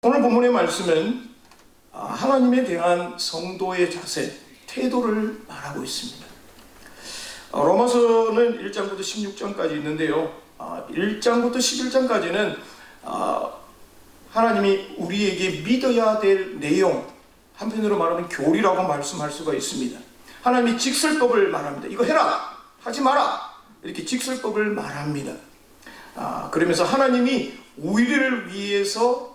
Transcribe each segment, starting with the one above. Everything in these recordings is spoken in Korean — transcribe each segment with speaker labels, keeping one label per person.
Speaker 1: 오늘 본문의 말씀은 하나님에 대한 성도의 자세, 태도를 말하고 있습니다. 로마서는 1장부터 16장까지 있는데요. 1장부터 11장까지는 하나님이 우리에게 믿어야 될 내용, 한편으로 말하면 교리라고 말씀할 수가 있습니다. 하나님이 직설법을 말합니다. 이거 해라, 하지 마라, 이렇게 직설법을 말합니다. 그러면서 하나님이 우리를 위해서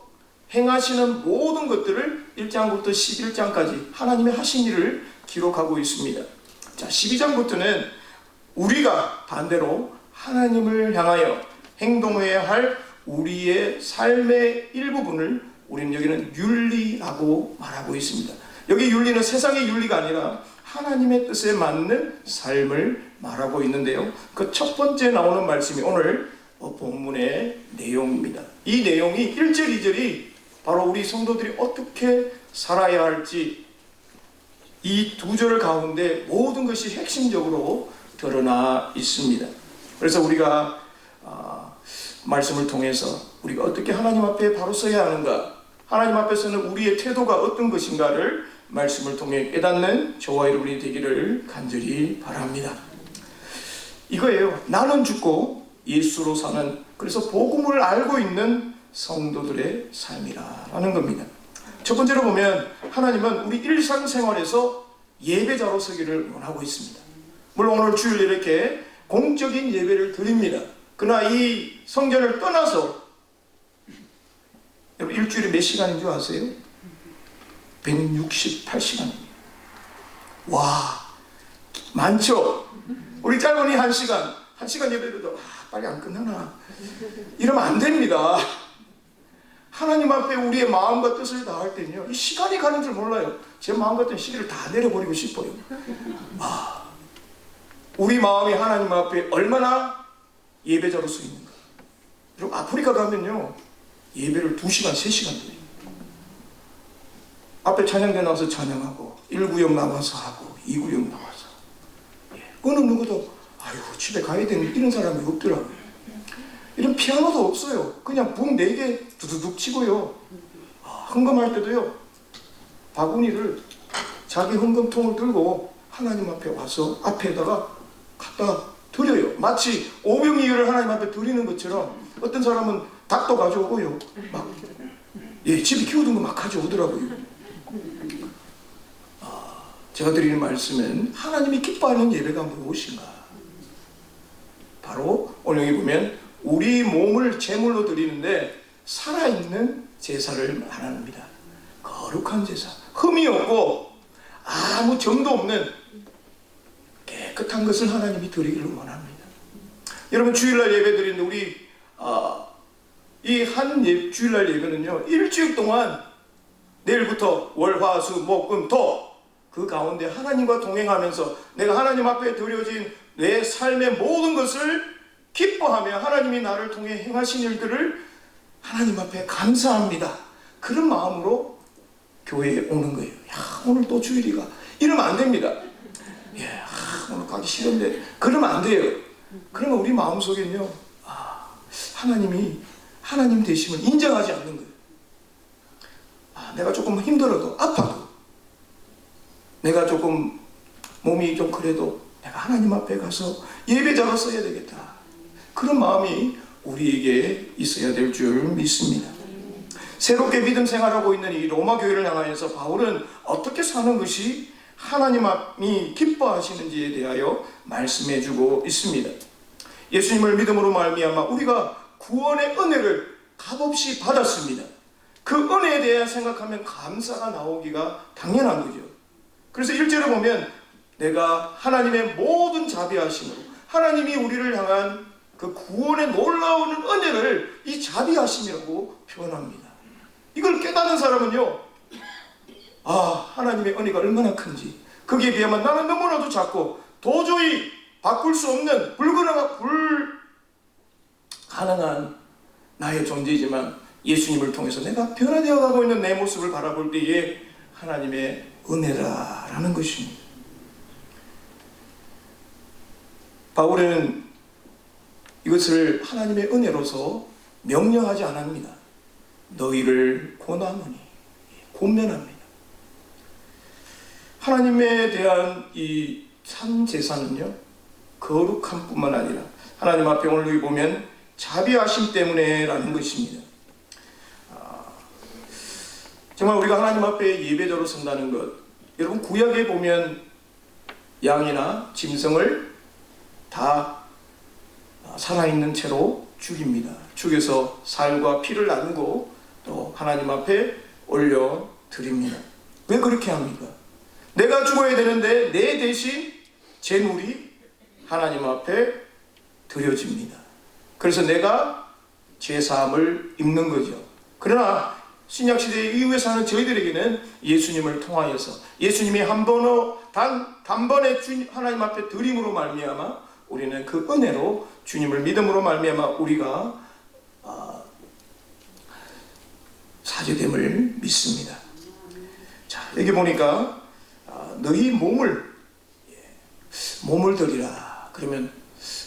Speaker 1: 행하시는 모든 것들을 1장부터 11장까지 하나님의 하신 일을 기록하고 있습니다. 자, 12장부터는 우리가 반대로 하나님을 향하여 행동해야 할 우리의 삶의 일부분을 우리는 여기는 윤리라고 말하고 있습니다. 여기 윤리는 세상의 윤리가 아니라 하나님의 뜻에 맞는 삶을 말하고 있는데요. 그 첫 번째 나오는 말씀이 오늘 본문의 내용입니다. 이 내용이 1절, 2절이 바로 우리 성도들이 어떻게 살아야 할지, 이 두 절 가운데 모든 것이 핵심적으로 드러나 있습니다. 그래서 우리가 말씀을 통해서 우리가 어떻게 하나님 앞에 바로 서야 하는가, 하나님 앞에서는 우리의 태도가 어떤 것인가를 말씀을 통해 깨닫는 저와 여러분이 되기를 간절히 바랍니다. 이거예요. 나는 죽고 예수로 사는, 그래서 복음을 알고 있는 성도들의 삶이라는 겁니다. 첫 번째로 보면 하나님은 우리 일상생활에서 예배자로 서기를 원하고 있습니다. 물론 오늘 주일 이렇게 공적인 예배를 드립니다. 그러나 이 성전을 떠나서, 여러분 일주일에 몇 시간인 줄 아세요? 168시간입니다. 와, 많죠? 우리 짧으니 1시간 예배도 빨리 안 끝나나, 이러면 안 됩니다. 하나님 앞에 우리의 마음과 뜻을 다할 때는요, 이 시간이 가는 줄 몰라요. 제 마음 같은 시계를 다 내려버리고 싶어요. 우리 마음이 하나님 앞에 얼마나 예배자로 서 있는가. 그리고 아프리카 가면요, 예배를 2시간, 3시간 드려요. 앞에 찬양대 나와서 찬양하고, 1구역 나와서 하고, 2구역 나와서. 어느 누구도 아이고 집에 가야 되는 이런 사람이 없더라고요. 이런 피아노도 없어요. 그냥 붕 4개 두두둑 치고요. 헌금할 때도요, 바구니를, 자기 헌금통을 들고 하나님 앞에 와서 앞에다가 갖다 드려요. 마치 오병이어를 하나님 앞에 드리는 것처럼. 어떤 사람은 닭도 가져오고요, 막 집에 키우던 거 막 가져오더라고요. 제가 드리는 말씀은 하나님이 기뻐하는 예배가 무엇인가? 바로 오늘 여기 보면 우리 몸을 제물로 드리는데 살아있는 제사를 말합니다. 거룩한 제사, 흠이 없고 아무 점도 없는 깨끗한 것을 하나님이 드리기를 원합니다. 여러분 주일날 예배 드리는데 우리 이 한 주일날 예배는요, 일주일 동안 내일부터 월, 화, 수, 목, 금, 토, 그 가운데 하나님과 동행하면서 내가 하나님 앞에 드려진 내 삶의 모든 것을 기뻐하며 하나님이 나를 통해 행하신 일들을 하나님 앞에 감사합니다, 그런 마음으로 교회에 오는 거예요. 야, 오늘 또 주일이가, 이러면 안 됩니다. 오늘 가기 싫은데, 그러면 안 돼요. 그러면 우리 마음속에는요, 하나님이 하나님 되심을 인정하지 않는 거예요. 내가 조금 힘들어도, 아파도, 내가 조금 몸이 좀 그래도 내가 하나님 앞에 가서 예배자로 써야 되겠다, 그런 마음이 우리에게 있어야 될 줄 믿습니다. 새롭게 믿음 생활하고 있는 이 로마 교회를 향하여서 바울은 어떻게 사는 것이 하나님이 기뻐하시는지에 대하여 말씀해 주고 있습니다. 예수님을 믿음으로 말미암아 우리가 구원의 은혜를 값없이 받았습니다. 그 은혜에 대해 생각하면 감사가 나오기가 당연한 거죠. 그래서 1절에 보면 내가 하나님의 모든 자비하심으로, 하나님이 우리를 향한 그 구원의 놀라운 은혜를 이 자비하심이라고 표현합니다. 이걸 깨닫는 사람은요, 하나님의 은혜가 얼마나 큰지, 거기에 비하면 나는 너무나도 작고 도저히 바꿀 수 없는 불가능한 나의 존재이지만 예수님을 통해서 내가 변화되어 가고 있는 내 모습을 바라볼 때에 하나님의 은혜라는 것입니다. 바울은 이것을 하나님의 은혜로서 명령하지 않습니다. 너희를 권하노니, 권면합니다. 하나님에 대한 이 산 제사는요, 거룩함 뿐만 아니라 하나님 앞에 오늘 여기 보면 자비하심 때문에 라는 것입니다. 정말 우리가 하나님 앞에 예배자로 선다는 것, 여러분 구약에 보면 양이나 짐승을 다 살아있는 채로 죽입니다. 죽여서 살과 피를 나누고 또 하나님 앞에 올려드립니다. 왜 그렇게 합니까? 내가 죽어야 되는데 내 대신 제물이 하나님 앞에 드려집니다. 그래서 내가 죄사함을 입는 거죠. 그러나 신약시대 이후에 사는 저희들에게는 예수님을 통하여서 예수님이 단번에 하나님 앞에 드림으로 말미암아 우리는 그 은혜로 주님을 믿음으로 말미암아 우리가 사죄됨을 믿습니다. 자, 여기 보니까 너희 몸을 드리라. 그러면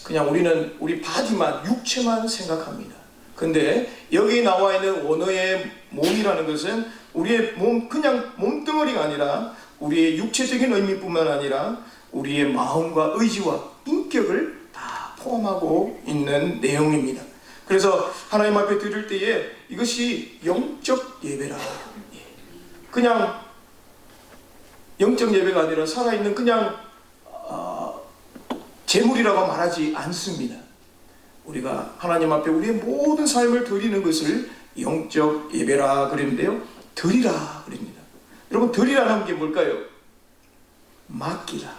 Speaker 1: 그냥 우리는 우리 바디만, 육체만 생각합니다. 근데 여기 나와 있는 원어의 몸이라는 것은 우리의 몸, 그냥 몸뚱어리가 아니라 우리의 육체적인 의미뿐만 아니라 우리의 마음과 의지와 인격을 다 포함하고 있는 내용입니다. 그래서 하나님 앞에 드릴 때에 이것이 영적 예배라. 그냥 영적 예배가 아니라 살아있는 그냥 제물이라고 말하지 않습니다. 우리가 하나님 앞에 우리의 모든 삶을 드리는 것을 영적 예배라 그랬는데요, 드리라 그럽니다. 여러분, 드리라는 게 뭘까요? 맡기라,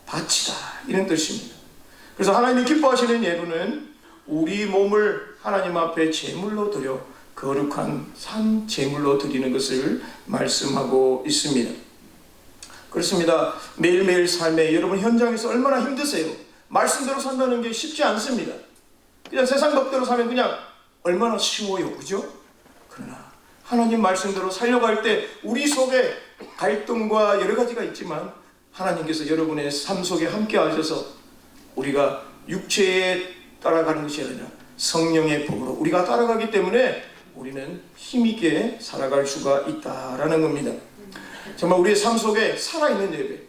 Speaker 1: 바치다, 이런 뜻입니다. 그래서 하나님이 기뻐하시는 예배는 우리 몸을 하나님 앞에 제물로 드려 거룩한 산 제물로 드리는 것을 말씀하고 있습니다. 그렇습니다. 매일매일 삶에 여러분 현장에서 얼마나 힘드세요? 말씀대로 산다는 게 쉽지 않습니다. 그냥 세상 법대로 사면 그냥 얼마나 쉬워요, 그죠? 그러나 하나님 말씀대로 살려갈 때 우리 속에 갈등과 여러 가지가 있지만 하나님께서 여러분의 삶 속에 함께 하셔서 우리가 육체에 따라가는 것이 아니라 성령의 법으로 우리가 따라가기 때문에 우리는 힘있게 살아갈 수가 있다라는 겁니다. 정말 우리의 삶 속에 살아있는 예배,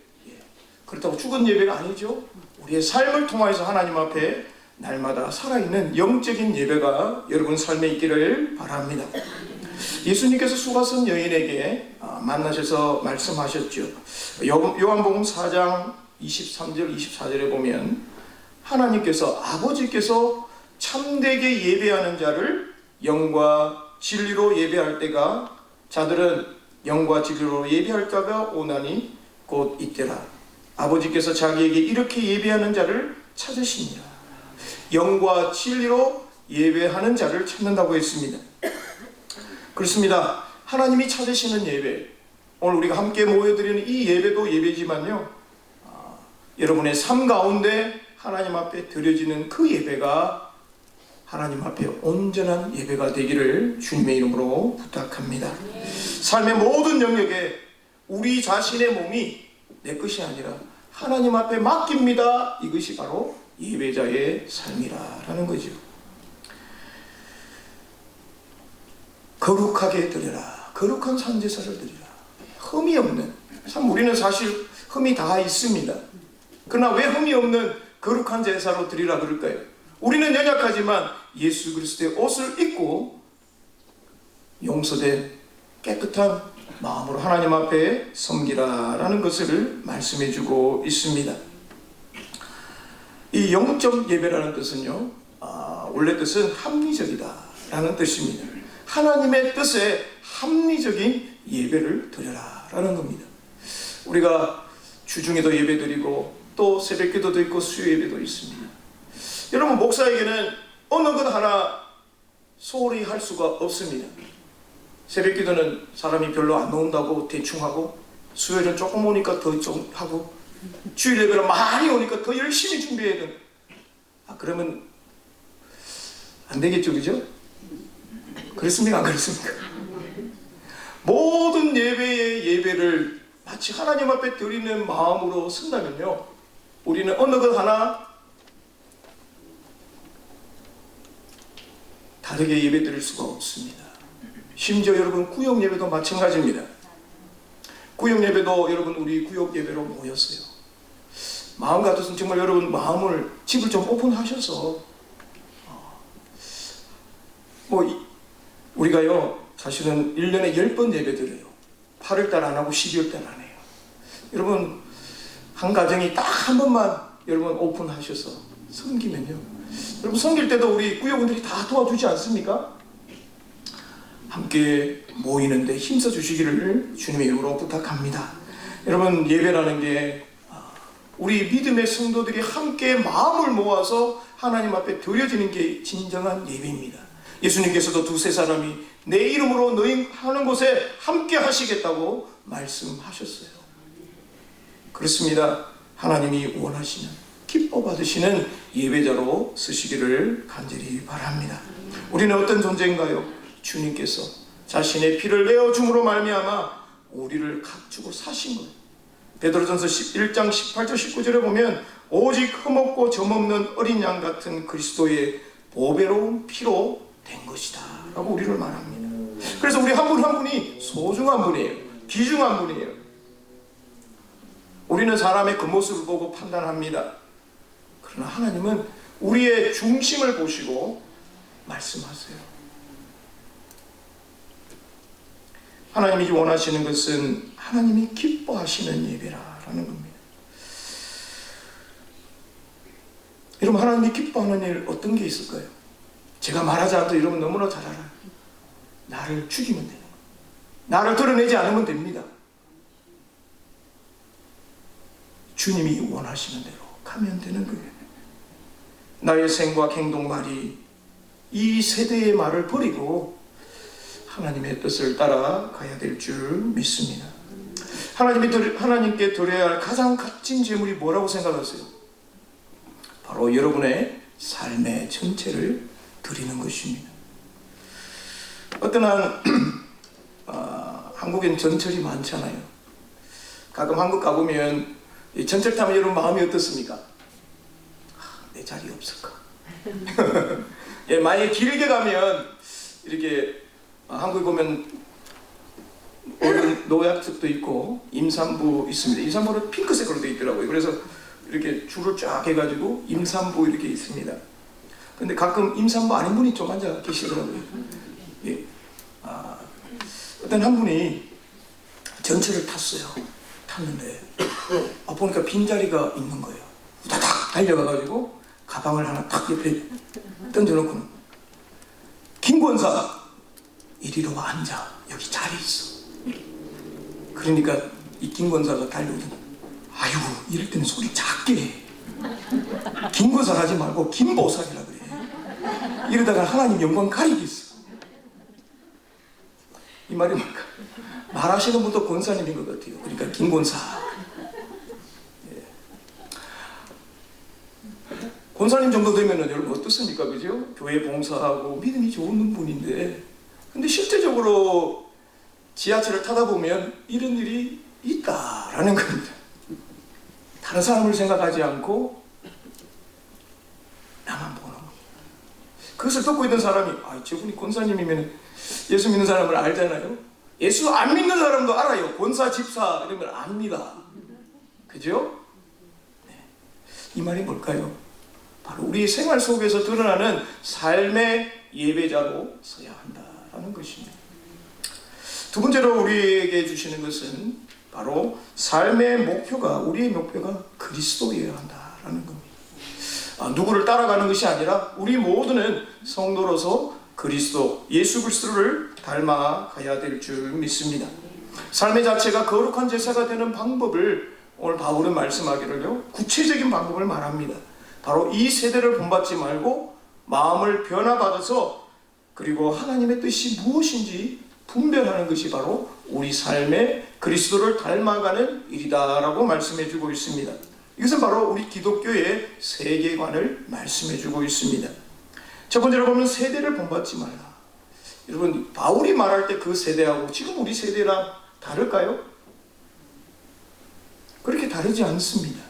Speaker 1: 그렇다고 죽은 예배가 아니죠. 우리의 삶을 통해서 하나님 앞에 날마다 살아있는 영적인 예배가 여러분 삶에 있기를 바랍니다. 예수님께서 수가성 여인에게 만나셔서 말씀하셨죠. 요한복음 4장 23절 24절에 보면 하나님께서, 아버지께서 참되게 예배하는 자를 영과 진리로 예배할 때가, 자들은 영과 진리로 예배할 때가 오나니 곧 이때라. 아버지께서 자기에게 이렇게 예배하는 자를 찾으시니라. 영과 진리로 예배하는 자를 찾는다고 했습니다. 그렇습니다. 하나님이 찾으시는 예배, 오늘 우리가 함께 모여드리는 이 예배도 예배지만요, 여러분의 삶 가운데 하나님 앞에 드려지는 그 예배가 하나님 앞에 온전한 예배가 되기를 주님의 이름으로 부탁합니다. 삶의 모든 영역에 우리 자신의 몸이 내 것이 아니라 하나님 앞에 맡깁니다. 이것이 바로 예배자의 삶이라는 거죠. 거룩하게 드려라. 거룩한 산제사를 드리라. 흠이 없는, 참 우리는 사실 흠이 다 있습니다. 그러나 왜 흠이 없는 거룩한 제사로 드리라 그럴까요? 우리는 연약하지만 예수 그리스도의 옷을 입고 용서된 깨끗한 마음으로 하나님 앞에 섬기라라는 것을 말씀해주고 있습니다. 이 영적 예배라는 뜻은요, 원래 뜻은 합리적이다라는 뜻입니다. 하나님의 뜻에 합리적인 예배를 드려라라는 겁니다. 우리가 주중에도 예배드리고 또 새벽기도도 있고 수요예배도 있습니다. 여러분, 목사에게는 어느 것 하나 소홀히 할 수가 없습니다. 새벽기도는 사람이 별로 안 나온다고 대충 하고, 수요일은 조금 오니까 더 좀 하고, 주일 예배는 많이 오니까 더 열심히 준비해야 되는, 그러면 안 되겠죠, 그죠? 그렇습니까, 안 그렇습니까? 모든 예배의 예배를 마치 하나님 앞에 드리는 마음으로 쓴다면요, 우리는 어느 것 하나 다르게 예배 드릴 수가 없습니다. 심지어 여러분 구역 예배도 마찬가지입니다. 구역 예배도 여러분 우리 구역 예배로 모였어요. 마음 같아서는 정말 여러분 마음을 집을 좀 오픈하셔서 우리가요 사실은 1년에 10번 예배 드려요. 8월달 안 하고 12월달 안 해요. 여러분 한 가정이 딱 한 번만 여러분 오픈하셔서 섬기면요, 여러분 섬길 때도 우리 구역원들이 다 도와주지 않습니까? 함께 모이는데 힘써 주시기를 주님의 이름으로 부탁합니다. 여러분 예배라는 게 우리 믿음의 성도들이 함께 마음을 모아서 하나님 앞에 드려지는 게 진정한 예배입니다. 예수님께서도 두세 사람이 내 이름으로 너희 하는 곳에 함께 하시겠다고 말씀하셨어요. 그렇습니다. 하나님이 원하시는 기뻐 받으시는 예배자로 쓰시기를 간절히 바랍니다. 우리는 어떤 존재인가요? 주님께서 자신의 피를 내어줌으로 말미암아 우리를 갖추고 사신 거예요. 베드로전서 1장 18절 19절에 보면 오직 흠없고 점없는 어린 양 같은 그리스도의 보배로운 피로 된 것이다 라고 우리를 말합니다. 그래서 우리 한 분 한 분이 소중한 분이에요. 귀중한 분이에요. 우리는 사람의 겉모습을 보고 판단합니다. 그러나 하나님은 우리의 중심을 보시고 말씀하세요. 하나님이 원하시는 것은 하나님이 기뻐하시는 예배라는 겁니다. 여러분 하나님이 기뻐하는 일 어떤 게 있을까요? 제가 말하지 않아도 여러분 너무나 잘 알아요. 나를 죽이면 되는 거예요. 나를 드러내지 않으면 됩니다. 주님이 원하시는 대로 가면 되는 거예요. 나의 생각, 행동, 말이 이 세대의 말을 버리고 하나님의 뜻을 따라가야 될 줄 믿습니다. 하나님께 드려야 할 가장 값진 재물이 뭐라고 생각하세요? 바로 여러분의 삶의 전체를 드리는 것입니다. 어떤 한국엔 전철이 많잖아요. 가끔 한국 가보면 이 전철 타면 여러분 마음이 어떻습니까? 내 자리 없을까? 예, 만약에 길게 가면 이렇게 한국에 보면 노약집도 있고 임산부 있습니다. 임산부는 핑크색으로 되어 있더라고요. 그래서 이렇게 줄을 쫙 해가지고 임산부 이렇게 있습니다. 근데 가끔 임산부 아닌 분이 좀 앉아 계시더라고요. 예. 어떤 한 분이 전철을 탔는데 보니까 빈자리가 있는 거예요. 우다닥 달려가가지고 가방을 하나 탁 옆에 던져놓고는 김 권사 이리로 앉아. 여기 자리 있어. 그러니까 이 김 권사가 달려오더니 아유 이럴 때는 소리 작게 해. 김 권사 하지 말고 김보살이라 그래. 이러다가 하나님 영광 가리겠어. 이 말이 뭘까? 말하시는 분도 권사님인 것 같아요. 그러니까 김 권사. 예. 권사님 정도 되면은 여러분 어떻습니까? 그죠? 교회 봉사하고 믿음이 좋은 분인데 근데 실제적으로 지하철을 타다 보면 이런 일이 있다라는 겁니다. 다른 사람을 생각하지 않고 나만 보는 겁니다. 그것을 듣고 있는 사람이 저분이 권사님이면 예수 믿는 사람을 알잖아요. 예수 안 믿는 사람도 알아요. 권사, 집사 이런 걸 압니다. 그죠? 네. 이 말이 뭘까요? 바로 우리 생활 속에서 드러나는 삶의 예배자로 서야 한다라는 것입니다. 두 번째로 우리에게 주시는 것은 바로 삶의 목표가 우리의 목표가 그리스도여야 한다라는 겁니다. 누구를 따라가는 것이 아니라 우리 모두는 성도로서 그리스도 예수 그리스도를 닮아가야 될 줄 믿습니다. 삶의 자체가 거룩한 제사가 되는 방법을 오늘 바울은 말씀하기를요 구체적인 방법을 말합니다. 바로 이 세대를 본받지 말고 마음을 변화받아서 그리고 하나님의 뜻이 무엇인지 분별하는 것이 바로 우리 삶의 그리스도를 닮아가는 일이다라고 말씀해주고 있습니다. 이것은 바로 우리 기독교의 세계관을 말씀해주고 있습니다. 첫 번째로 보면 세대를 본받지 말라. 여러분 바울이 말할 때 그 세대하고 지금 우리 세대랑 다를까요? 그렇게 다르지 않습니다.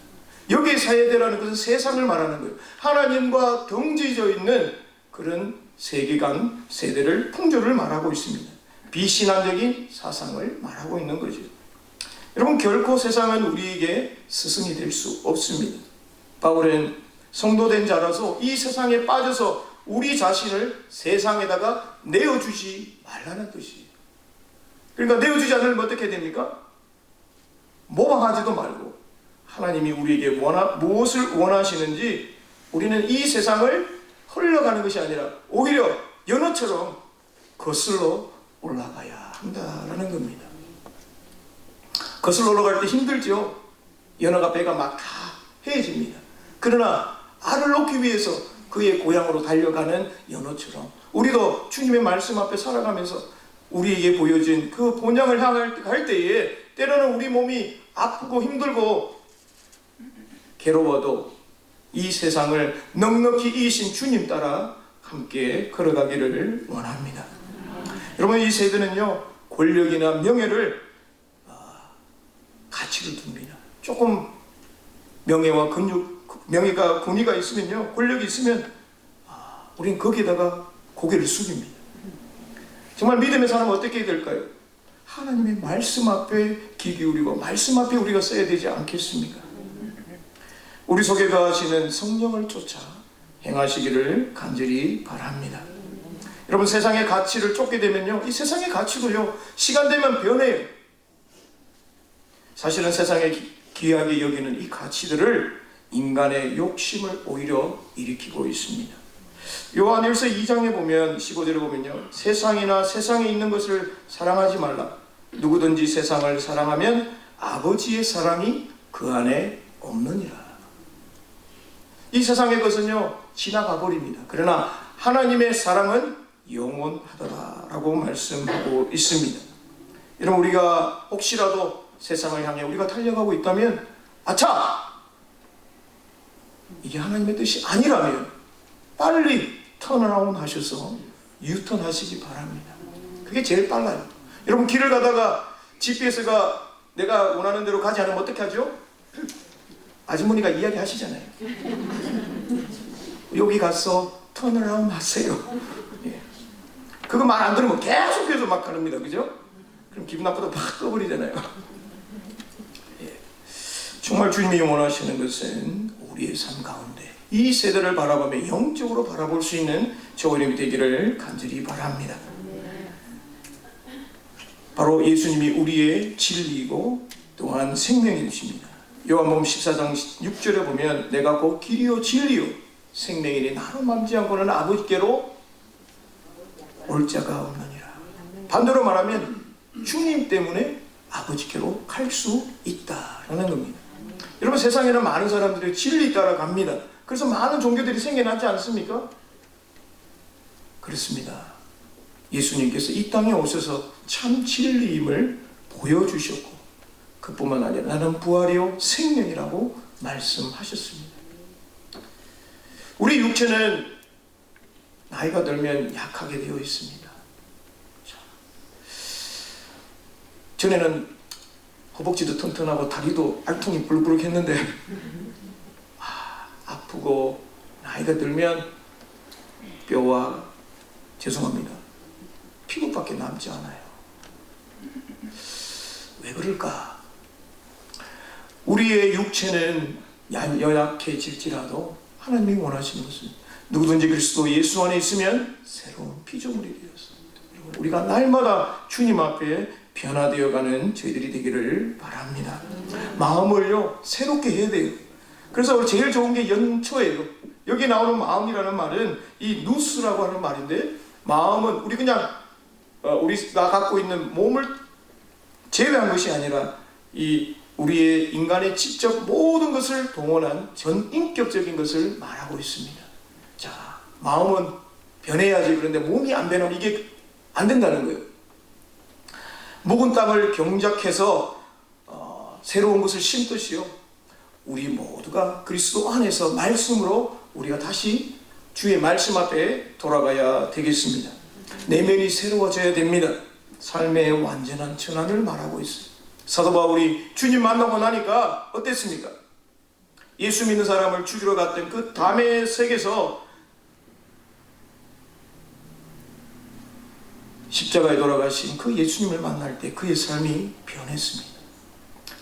Speaker 1: 여기에 세대라는 것은 세상을 말하는 거예요. 하나님과 등지져 있는 그런 세계관, 세대를 풍조를 말하고 있습니다. 비신앙적인 사상을 말하고 있는 거죠. 여러분, 결코 세상은 우리에게 스승이 될 수 없습니다. 바울은 성도된 자라서 이 세상에 빠져서 우리 자신을 세상에다가 내어주지 말라는 뜻이에요. 그러니까 내어주지 않으면 어떻게 됩니까? 모방하지도 말고 하나님이 우리에게 무엇을 원하시는지 우리는 이 세상을 흘러가는 것이 아니라 오히려 연어처럼 거슬러 올라가야 한다라는 겁니다. 거슬러 올라갈 때 힘들죠. 연어가 배가 막 다 헤어집니다. 그러나 알을 놓기 위해서 그의 고향으로 달려가는 연어처럼 우리도 주님의 말씀 앞에 살아가면서 우리에게 보여진 그 본향을 향할 때에 때로는 우리 몸이 아프고 힘들고 괴로워도 이 세상을 넉넉히 이으신 주님 따라 함께 걸어가기를 원합니다. 여러분, 이 세대는요, 권력이나 명예를 가치를 둡니다. 조금 명예와 명예가 권위가 있으면요, 권력이 있으면 우린 거기에다가 고개를 숙입니다. 정말 믿음의 사람은 어떻게 해야 될까요? 하나님의 말씀 앞에 귀 기울이고 말씀 앞에 우리가 써야 되지 않겠습니까? 우리 속에 거하시는 성령을 쫓아 행하시기를 간절히 바랍니다. 여러분, 세상의 가치를 쫓게 되면요, 이 세상의 가치도요, 시간 되면 변해요. 사실은 세상에 귀하게 여기는 이 가치들을 인간의 욕심을 오히려 일으키고 있습니다. 요한일서 2장에 보면 15절에 보면요, 세상이나 세상에 있는 것을 사랑하지 말라. 누구든지 세상을 사랑하면 아버지의 사랑이 그 안에 없느니라. 이 세상의 것은요, 지나가 버립니다. 그러나 하나님의 사랑은 영원하더라라고 말씀하고 있습니다. 여러분, 우리가 혹시라도 세상을 향해 우리가 달려가고 있다면 아차! 이게 하나님의 뜻이 아니라면 빨리 턴어라운 하셔서 유턴 하시기 바랍니다. 그게 제일 빨라요. 여러분, 길을 가다가 GPS가 내가 원하는 대로 가지 않으면 어떻게 하죠? 아주머니가 이야기 하시잖아요. 여기 가서 턴어라운 하세요. 예. 그거 말 안 들으면 계속해서 막 가릅니다. 그죠? 그럼 기분 나쁘다 막 꺼버리잖아요. 예. 정말 주님이 원하시는 것은 우리의 삶 가운데 이 세대를 바라보며 영적으로 바라볼 수 있는 저희님이 되기를 간절히 바랍니다. 바로 예수님이 우리의 진리이고 또한 생명이십니다. 요한복음 14장 6절에 보면 내가 곧 길이요 진리요 생명이니 나로 맘지 않고는 아버지께로 올 자가 없느니라. 반대로 말하면 주님 때문에 아버지께로 갈 수 있다라는 겁니다. 여러분, 세상에는 많은 사람들이 진리 따라 갑니다. 그래서 많은 종교들이 생겨나지 않습니까? 그렇습니다. 예수님께서 이 땅에 오셔서 참 진리임을 보여주셨고 그뿐만 아니라 나는 부활이요 생명이라고 말씀하셨습니다. 우리 육체는 나이가 들면 약하게 되어 있습니다. 전에는 허벅지도 튼튼하고 다리도 알통이 불불 했는데 아프고 나이가 들면 뼈와 죄송합니다 피부밖에 남지 않아요. 왜 그럴까? 우리의 육체는 연약해질지라도 하나님이 원하시는 것은 누구든지 그리스도 예수 안에 있으면 새로운 피조물이 되었습니다. 우리가 날마다 주님 앞에 변화되어가는 저희들이 되기를 바랍니다. 마음을요 새롭게 해야 돼요. 그래서 제일 좋은 게 연초예요. 여기 나오는 마음이라는 말은 이 누스라고 하는 말인데, 마음은 우리 그냥 우리가 갖고 있는 몸을 제외한 것이 아니라 이 우리의 인간의 지적 모든 것을 동원한 전인격적인 것을 말하고 있습니다. 자, 마음은 변해야지. 그런데 몸이 안 변하면 이게 안 된다는 거예요. 묵은 땅을 경작해서 새로운 것을 심듯이요, 우리 모두가 그리스도 안에서 말씀으로 우리가 다시 주의 말씀 앞에 돌아가야 되겠습니다. 내면이 새로워져야 됩니다. 삶의 완전한 전환을 말하고 있어요. 사도 바울이 주님 만나고 나니까 어땠습니까? 예수 믿는 사람을 죽이러 갔던 그 다메섹에서 십자가에 돌아가신 그 예수님을 만날 때 그의 삶이 변했습니다.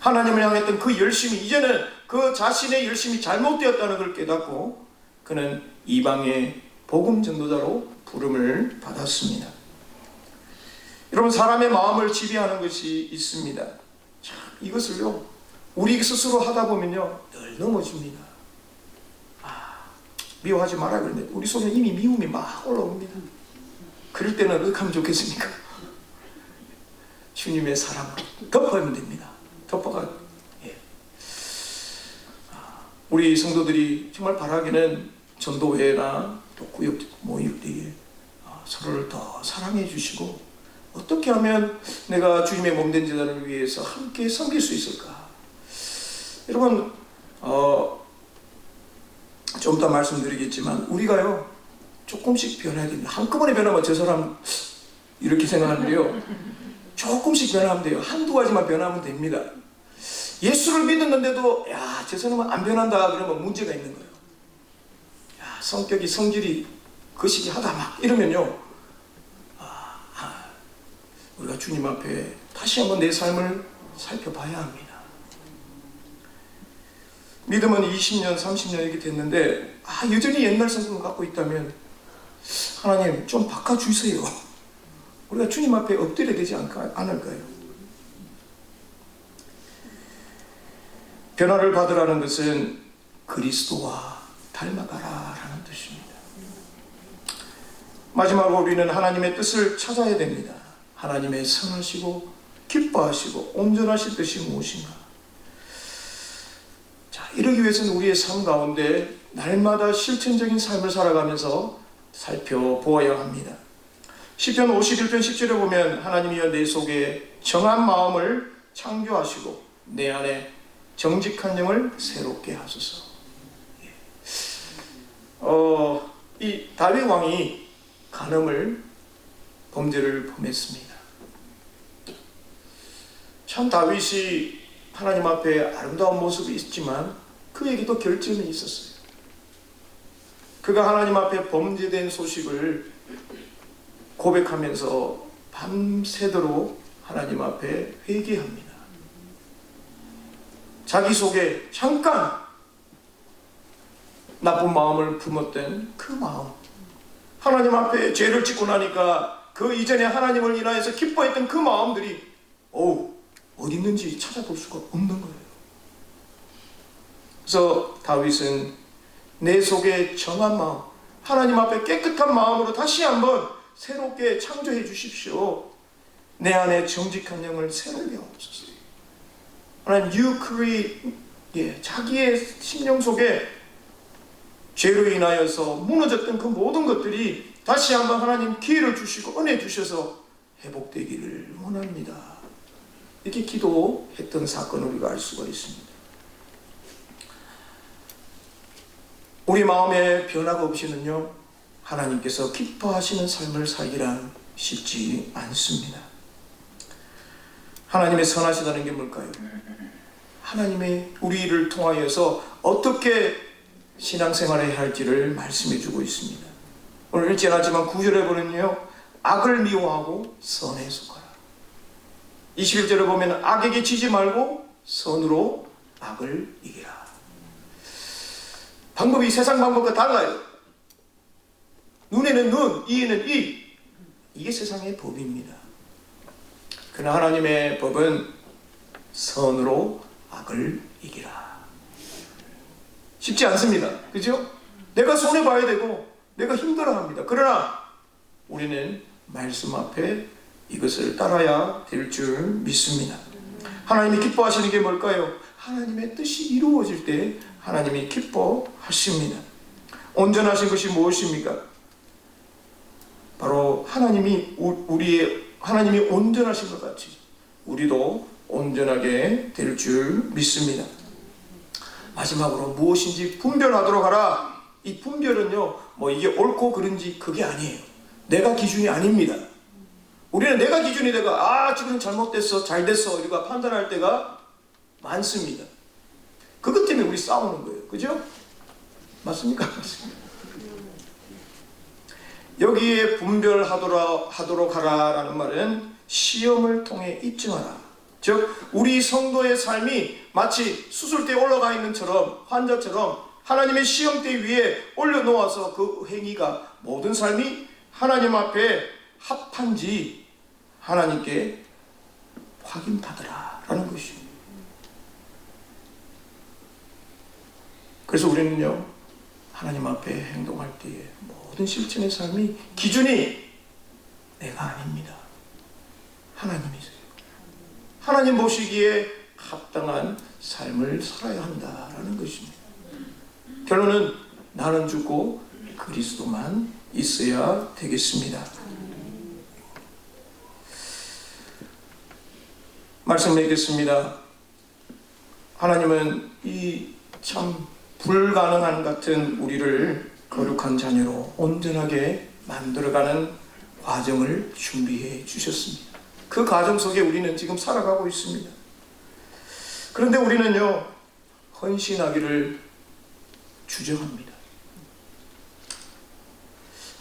Speaker 1: 하나님을 향했던 그 열심이 이제는 그 자신의 열심이 잘못되었다는 걸 깨닫고 그는 이방의 복음 전도자로 부름을 받았습니다. 여러분, 사람의 마음을 지배하는 것이 있습니다. 참, 이것을요 우리 스스로 하다 보면요 늘 넘어집니다. 미워하지 말아야 그러는데 우리 속에 이미 미움이 막 올라옵니다. 그럴 때는 어떻게 하면 좋겠습니까? 주님의 사랑으로 덮어야만 됩니다. 덮어가. 우리 성도들이 정말 바라기는 전도회나 또 구역 모임 때에 서로를 더 사랑해 주시고 어떻게 하면 내가 주님의 몸된 제자를 위해서 함께 섬길 수 있을까? 여러분, 좀 이따 말씀드리겠지만 우리가요 조금씩 변해야 됩니다. 한꺼번에 변하면 저 사람 이렇게 생각하는데요, 조금씩 변하면 돼요. 한두 가지만 변하면 됩니다. 예수를 믿었는데도 야, 저 사람은 안 변한다 그러면 문제가 있는 거예요. 야, 성격이 성질이 거시기하다 막 이러면요 우리가 주님 앞에 다시 한번 내 삶을 살펴봐야 합니다. 믿음은 20년, 30년 이렇게 됐는데 여전히 옛날 성품을 갖고 있다면 하나님 좀 바꿔주세요. 우리가 주님 앞에 엎드려야 되지 않을까요? 변화를 받으라는 것은 그리스도와 닮아가라라는 뜻입니다. 마지막으로 우리는 하나님의 뜻을 찾아야 됩니다. 하나님의 선하시고 기뻐하시고 온전하실 뜻이 무엇인가? 자, 이러기 위해서는 우리의 삶 가운데 날마다 실천적인 삶을 살아가면서 살펴보아야 합니다. 시편 51편 10절에 보면 하나님이여 내 속에 정한 마음을 창조하시고 내 안에 정직한 영을 새롭게 하소서. 이 다윗 왕이 간음을 범죄를 범했습니다. 참 다윗이 하나님 앞에 아름다운 모습이 있지만 그에게도 결점이 있었어요. 그가 하나님 앞에 범죄된 소식을 고백하면서 밤새도록 하나님 앞에 회개합니다. 자기 속에 잠깐 나쁜 마음을 품었던 그 마음, 하나님 앞에 죄를 짓고 나니까 그 이전에 하나님을 인하여서 기뻐했던 그 마음들이 어디 있는지 찾아볼 수가 없는 거예요. 그래서 다윗은 내 속에 정한 마음, 하나님 앞에 깨끗한 마음으로 다시 한번 새롭게 창조해 주십시오. 내 안에 정직한 영을 새롭게 하옵소서. 하나님, you create, 자기의 심령 속에 죄로 인하여서 무너졌던 그 모든 것들이 다시 한번 하나님 기회를 주시고 은혜 주셔서 회복되기를 원합니다. 이렇게 기도했던 사건을 우리가 알 수가 있습니다. 우리 마음에 변화가 없이는요 하나님께서 기뻐하시는 삶을 살기란 쉽지 않습니다. 하나님의 선하시다는 게 뭘까요? 하나님의 우리를 통하여서 어떻게 신앙생활을 해야 할지를 말씀해 주고 있습니다. 오늘 읽지 않았지만 9절에 보면요 악을 미워하고 선에 속하라. 21절에 보면 악에게 지지 말고 선으로 악을 이기라. 방법이 세상 방법과 달라요. 눈에는 눈, 이에는 이. 이게 세상의 법입니다. 그러나 하나님의 법은 선으로 악을 이기라. 쉽지 않습니다. 그죠? 내가 손해봐야 되고 내가 힘들어합니다. 그러나 우리는 말씀 앞에 이것을 따라야 될 줄 믿습니다. 하나님이 기뻐하시는 게 뭘까요? 하나님의 뜻이 이루어질 때 하나님이 기뻐하십니다. 온전하신 것이 무엇입니까? 바로 하나님이 온전하신 것 같이 우리도 온전하게 될 줄 믿습니다. 마지막으로 무엇인지 분별하도록 하라. 이 분별은요 이게 옳고 그른지 그게 아니에요. 내가 기준이 아닙니다. 우리는 내가 기준이 되가 지금 잘못됐어 잘됐어 우리가 판단할 때가 많습니다. 그것 때문에 우리 싸우는 거예요. 그죠? 맞습니까? 맞습니다. 여기에 분별하도록 하라라는 말은 시험을 통해 입증하라. 즉 우리 성도의 삶이 마치 수술대에 올라가 있는 환자처럼 하나님의 시험대 위에 올려놓아서 그 행위가 모든 삶이 하나님 앞에 합한지 하나님께 확인받으라라는 것입니다. 그래서 우리는요, 하나님 앞에 행동할 때에 모든 실천의 삶이 기준이 내가 아닙니다. 하나님이세요. 하나님 보시기에 합당한 삶을 살아야 한다라는 것입니다. 결론은 나는 죽고 그리스도만 있어야 되겠습니다. 말씀 맺겠습니다. 하나님은 이 참 불가능한 같은 우리를 거룩한 자녀로 온전하게 만들어가는 과정을 준비해 주셨습니다. 그 과정 속에 우리는 지금 살아가고 있습니다. 그런데 우리는요, 헌신하기를 주저합니다.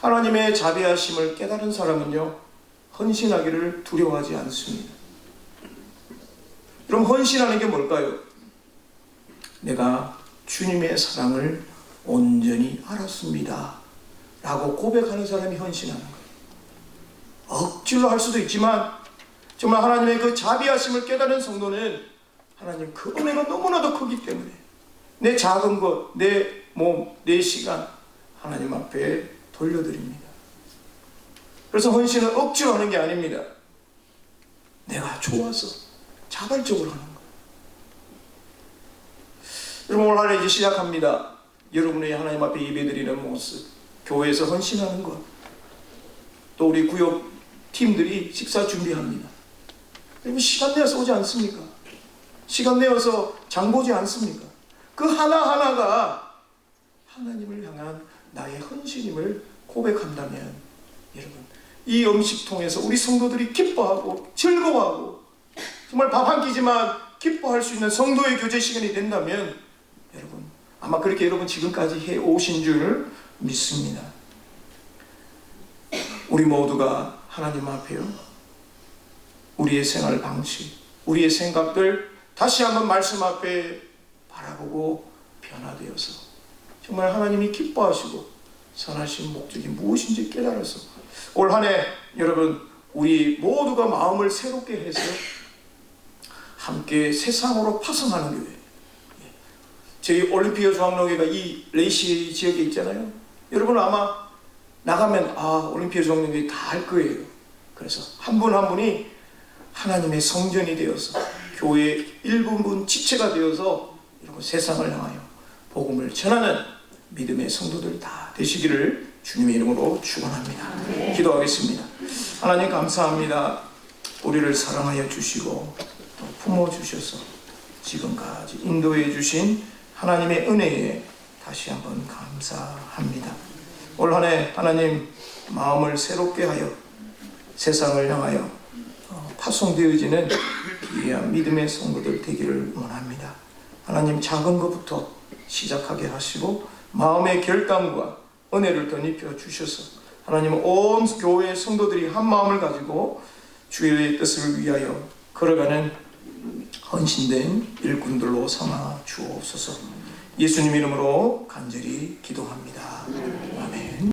Speaker 1: 하나님의 자비하심을 깨달은 사람은요, 헌신하기를 두려워하지 않습니다. 그럼 헌신하는 게 뭘까요? 내가 주님의 사랑을 온전히 알았습니다 라고 고백하는 사람이 헌신하는 거예요. 억지로 할 수도 있지만 정말 하나님의 그 자비하심을 깨달은 성도는 하나님 그 은혜가 너무나도 크기 때문에 내 작은 것, 내 몸, 내 시간 하나님 앞에 돌려드립니다. 그래서 헌신은 억지로 하는 게 아닙니다. 내가 좋아서 자발적으로 하는 거예요. 여러분, 올 한 해 이제 시작합니다. 여러분의 하나님 앞에 예배드리는 모습, 교회에서 헌신하는 것, 또 우리 구역 팀들이 식사 준비합니다. 여러분, 시간 내어서 오지 않습니까? 시간 내어서 장 보지 않습니까? 그 하나하나가 하나님을 향한 나의 헌신임을 고백한다면 여러분, 이 음식통에서 우리 성도들이 기뻐하고 즐거워하고 정말 밥 한 끼지만 기뻐할 수 있는 성도의 교제 시간이 된다면 여러분, 아마 그렇게 여러분 지금까지 해 오신 줄 믿습니다. 우리 모두가 하나님 앞에요, 우리의 생활 방식, 우리의 생각들 다시 한번 말씀 앞에 바라보고 변화되어서 정말 하나님이 기뻐하시고 선하신 목적이 무엇인지 깨달아서 올 한 해 여러분, 우리 모두가 마음을 새롭게 해서 함께 세상으로 파송하는 교회. 저희 올림피아 중앙로교회가 이 레이시 지역에 있잖아요. 여러분 아마 나가면 올림피아 중앙로교회 다 할 거예요. 그래서 한 분 한 분이 하나님의 성전이 되어서 교회의 일부분 지체가 되어서 여러분 세상을 향하여 복음을 전하는 믿음의 성도들 다 되시기를 주님의 이름으로 축원합니다. 기도하겠습니다. 하나님 감사합니다. 우리를 사랑하여 주시고 또 품어주셔서 지금까지 인도해 주신 하나님의 은혜에 다시 한번 감사합니다. 올 한 해 하나님 마음을 새롭게 하여 세상을 향하여 파송되어지는 귀한 믿음의 성도들 되기를 원합니다. 하나님 작은 것부터 시작하게 하시고 마음의 결단과 은혜를 덧입혀 주셔서 하나님 온 교회 성도들이 한 마음을 가지고 주의 뜻을 위하여 걸어가는 헌신된 일꾼들로 삼아 주옵소서. 예수님 이름으로 간절히 기도합니다. 아멘.